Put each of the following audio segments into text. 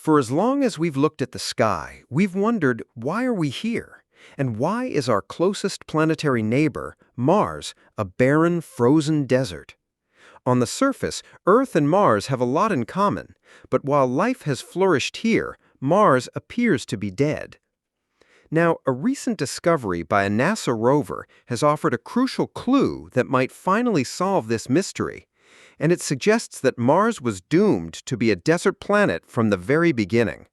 For as long as we've looked at the sky, we've wondered, why are we here? And why is our closest planetary neighbor, Mars, a barren, frozen desert? On the surface, Earth and Mars have a lot in common, but while life has flourished here, Mars appears to be dead. Now, a recent discovery by a NASA rover has offered a crucial clue that might finally solve this mystery, and it suggests that Mars was doomed to be a desert planet from the very beginning.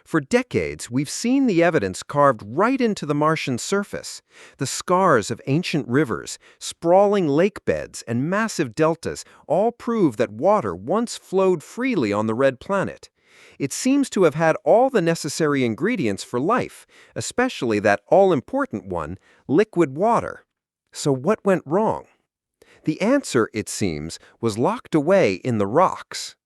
For decades, we've seen the evidence carved right into the Martian surface. The scars of ancient rivers, sprawling lake beds, and massive deltas all prove that water once flowed freely on the red planet. It seems to have had all the necessary ingredients for life, especially that all-important one, liquid water. So what went wrong? The answer, it seems, was locked away in the rocks.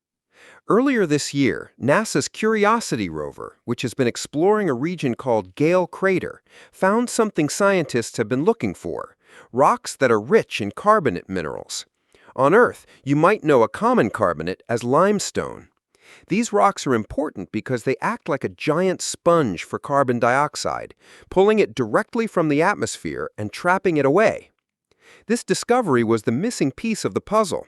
Earlier this year, NASA's Curiosity rover, which has been exploring a region called Gale Crater, found something scientists have been looking for: rocks that are rich in carbonate minerals. On Earth, you might know a common carbonate as limestone. These rocks are important because they act like a giant sponge for carbon dioxide, pulling it directly from the atmosphere and trapping it away. This discovery was the missing piece of the puzzle.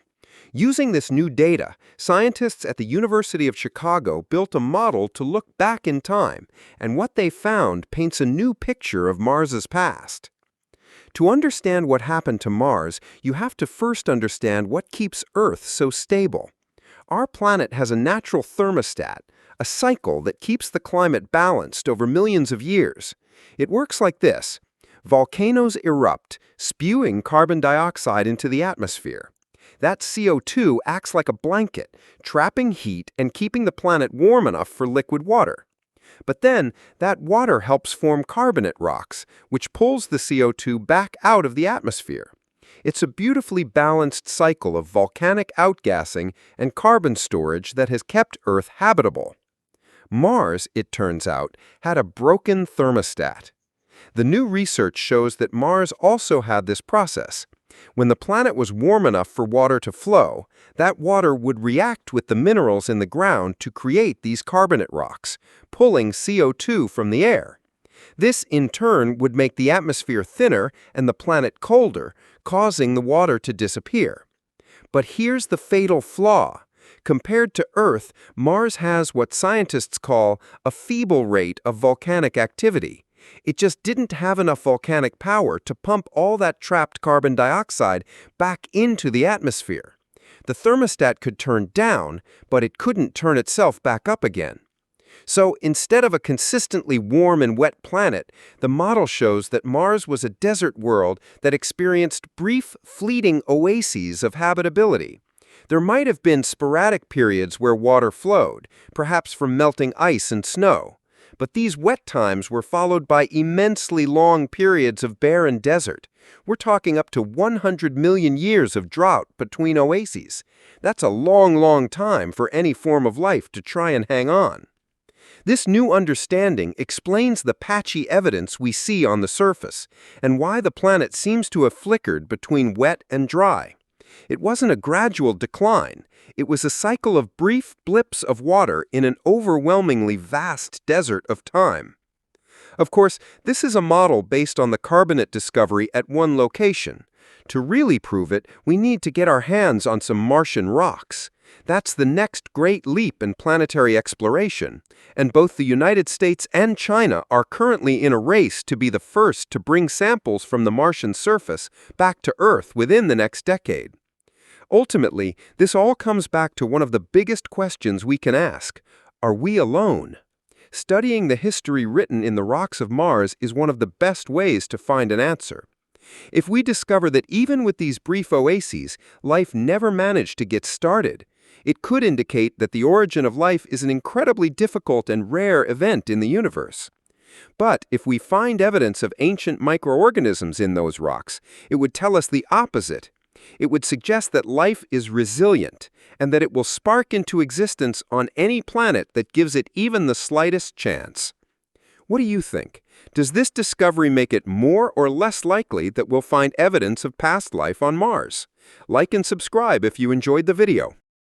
Using this new data, scientists at the University of Chicago built a model to look back in time, and what they found paints a new picture of Mars's past. To understand what happened to Mars, you have to first understand what keeps Earth so stable. Our planet has a natural thermostat, a cycle that keeps the climate balanced over millions of years. It works like this. Volcanoes erupt, spewing carbon dioxide into the atmosphere. That CO2 acts like a blanket, trapping heat and keeping the planet warm enough for liquid water. But then, that water helps form carbonate rocks, which pulls the CO2 back out of the atmosphere. It's a beautifully balanced cycle of volcanic outgassing and carbon storage that has kept Earth habitable. Mars, it turns out, had a broken thermostat. The new research shows that Mars also had this process. When the planet was warm enough for water to flow, that water would react with the minerals in the ground to create these carbonate rocks, pulling CO2 from the air. This, in turn, would make the atmosphere thinner and the planet colder, causing the water to disappear. But here's the fatal flaw. Compared to Earth, Mars has what scientists call a feeble rate of volcanic activity. It just didn't have enough volcanic power to pump all that trapped carbon dioxide back into the atmosphere. The thermostat could turn down, but it couldn't turn itself back up again. So instead of a consistently warm and wet planet, the model shows that Mars was a desert world that experienced brief, fleeting oases of habitability. There might have been sporadic periods where water flowed, perhaps from melting ice and snow. But these wet times were followed by immensely long periods of barren desert. We're talking up to 100 million years of drought between oases. That's a long, long time for any form of life to try and hang on. This new understanding explains the patchy evidence we see on the surface and why the planet seems to have flickered between wet and dry. It wasn't a gradual decline. It was a cycle of brief blips of water in an overwhelmingly vast desert of time. Of course, this is a model based on the carbonate discovery at one location. To really prove it, we need to get our hands on some Martian rocks. That's the next great leap in planetary exploration, and both the United States and China are currently in a race to be the first to bring samples from the Martian surface back to Earth within the next decade. Ultimately, this all comes back to one of the biggest questions we can ask: are we alone? Studying the history written in the rocks of Mars is one of the best ways to find an answer. If we discover that even with these brief oases, life never managed to get started, it could indicate that the origin of life is an incredibly difficult and rare event in the universe. But if we find evidence of ancient microorganisms in those rocks, it would tell us the opposite. It would suggest that life is resilient and that it will spark into existence on any planet that gives it even the slightest chance. What do you think? Does this discovery make it more or less likely that we'll find evidence of past life on Mars? Like and subscribe if you enjoyed the video.